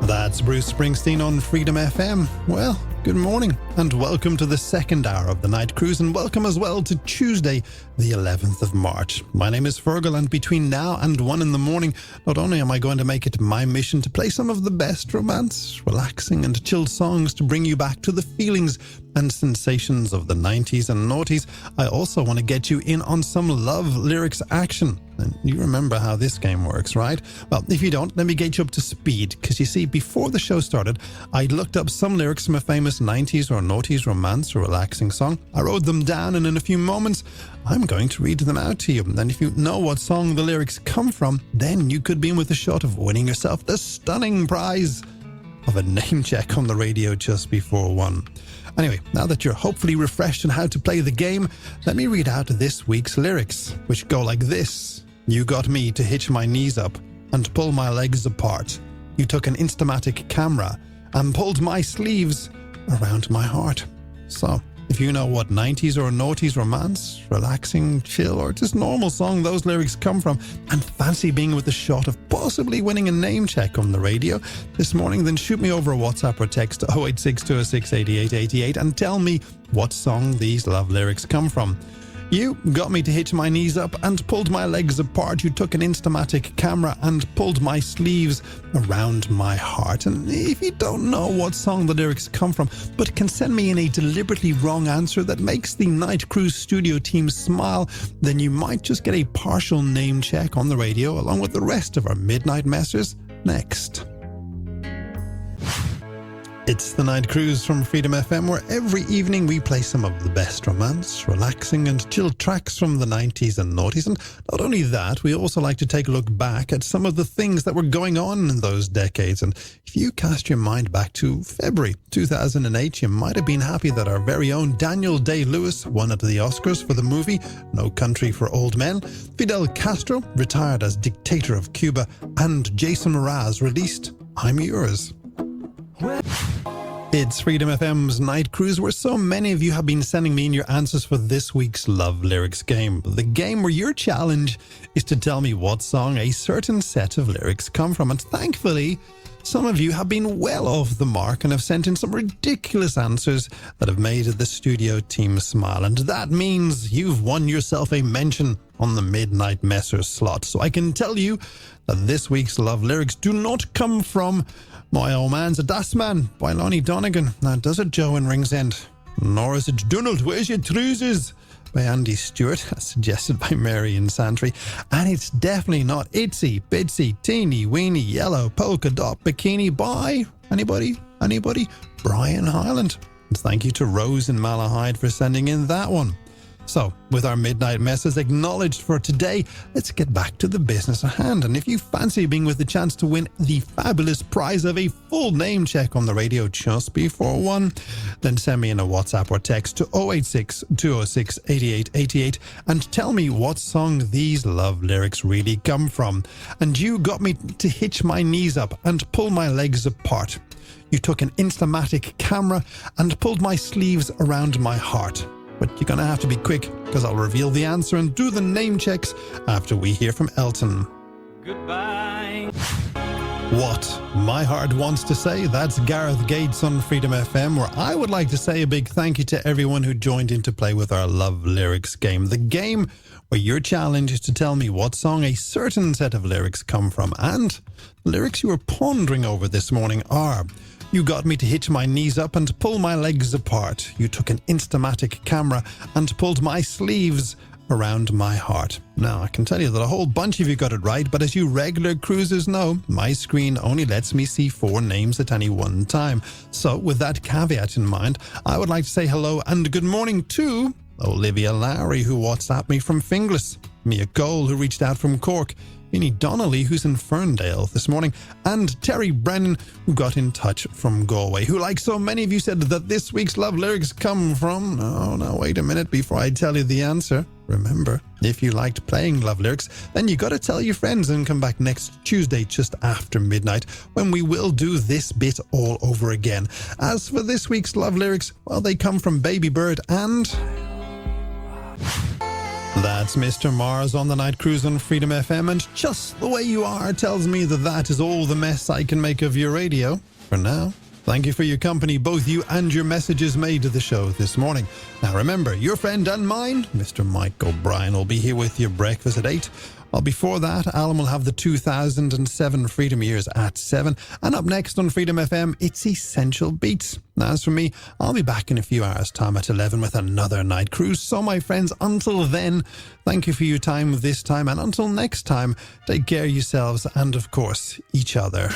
That's Bruce Springsteen on Freedom FM. Well, good morning and welcome to the second hour of the Night Cruise, and welcome as well to Tuesday, the 11th of March. My name is Feargal, and between now and 1 in the morning, not only am I going to make it my mission to play some of the best romance, relaxing and chilled songs to bring you back to the feelings and sensations of the 90s and noughties, I also want to get you in on some love lyrics action. And you remember how this game works, right? Well, if you don't, let me get you up to speed, because you see, before the show started, I looked up some lyrics from a famous 90s or noughties romance or relaxing song. I wrote them down, and in a few moments, I'm going to read them out to you. And if you know what song the lyrics come from, then you could be in with a shot of winning yourself the stunning prize of a name check on the radio just before 1. Anyway, now that you're hopefully refreshed on how to play the game, let me read out this week's lyrics, which go like this. You got me to hitch my knees up and pull my legs apart. You took an Instamatic camera and pulled my sleeves around my heart. So, if you know what 90s or noughties romance, relaxing, chill, or just normal song those lyrics come from, and fancy being with a shot of possibly winning a name check on the radio this morning, then shoot me over a WhatsApp or text to 086 206 8888 and tell me what song these love lyrics come from. You got me to hitch my knees up and pulled my legs apart. You took an Instamatic camera and pulled my sleeves around my heart. And if you don't know what song the lyrics come from, but can send me in a deliberately wrong answer that makes the Night Cruise studio team smile, then you might just get a partial name check on the radio along with the rest of our Midnight Messers next. It's the Night Cruise from Freedom FM, where every evening we play some of the best romance, relaxing and chilled tracks from the 90s and noughties. And not only that, we also like to take a look back at some of the things that were going on in those decades. And if you cast your mind back to February 2008, you might have been happy that our very own Daniel Day-Lewis won at the Oscars for the movie No Country for Old Men, Fidel Castro retired as dictator of Cuba, and Jason Mraz released I'm Yours. It's Freedom FM's Night Cruise, where so many of you have been sending me in your answers for this week's Love Lyrics game. The game where your challenge is to tell me what song a certain set of lyrics come from. And thankfully, some of you have been well off the mark and have sent in some ridiculous answers that have made the studio team smile. And that means you've won yourself a mention on the Midnight Messers slot. So I can tell you that this week's Love Lyrics do not come from My Old Man's a Das Man by Lonnie Donegan. Now, does it, Joe in Ringsend? Nor is it Donald, Where's Your Trousers by Andy Stewart, as suggested by Mary in Santry. And it's definitely not Itsy Bitsy Teeny Weeny Yellow Polka Dot Bikini by anybody? Brian Hyland. And thank you to Rose in Malahide for sending in that one. So, with our Midnight Messes acknowledged for today, let's get back to the business at hand. And if you fancy being with the chance to win the fabulous prize of a full name check on the radio just before 1, then send me in a WhatsApp or text to 086 206 8888 and tell me what song these love lyrics really come from. And you got me to hitch my knees up and pull my legs apart. You took an Instamatic camera and pulled my sleeves around my heart. But you're going to have to be quick, because I'll reveal the answer and do the name checks after we hear from Elton. Goodbye. What my heart wants to say, that's Gareth Gates on Freedom FM, where I would like to say a big thank you to everyone who joined in to play with our Love Lyrics game. The game where your challenge is to tell me what song a certain set of lyrics come from. And the lyrics you were pondering over this morning are: you got me to hitch my knees up and pull my legs apart. You took an Instamatic camera and pulled my sleeves around my heart. Now, I can tell you that a whole bunch of you got it right, but as you regular cruisers know, my screen only lets me see 4 names at any one time. So, with that caveat in mind, I would like to say hello and good morning to Olivia Lowry, who WhatsApped me from Finglas, Mia Cole, who reached out from Cork, Vinnie Donnelly, who's in Ferndale this morning, and Terry Brennan, who got in touch from Galway, who, like so many of you, said that this week's love lyrics come from... Oh, no, wait a minute before I tell you the answer. Remember, if you liked playing love lyrics, then you got to tell your friends and come back next Tuesday just after midnight, when we will do this bit all over again. As for this week's love lyrics, well, they come from Baby Bird and... That's Mr. Mars on the Night Cruise on Freedom FM, and just the way you are tells me that that is all the mess I can make of your radio for now. Thank you for your company, both you and your messages made to the show this morning. Now remember, your friend and mine, Mr. Mike O'Brien, will be here with your breakfast at 8. Well, before that, Alan will have the 2007 Freedom Years at 7. And up next on Freedom FM, it's Essential Beats. Now, as for me, I'll be back in a few hours' time at 11 with another night cruise. So, my friends, until then, thank you for your time this time. And until next time, take care of yourselves and, of course, each other.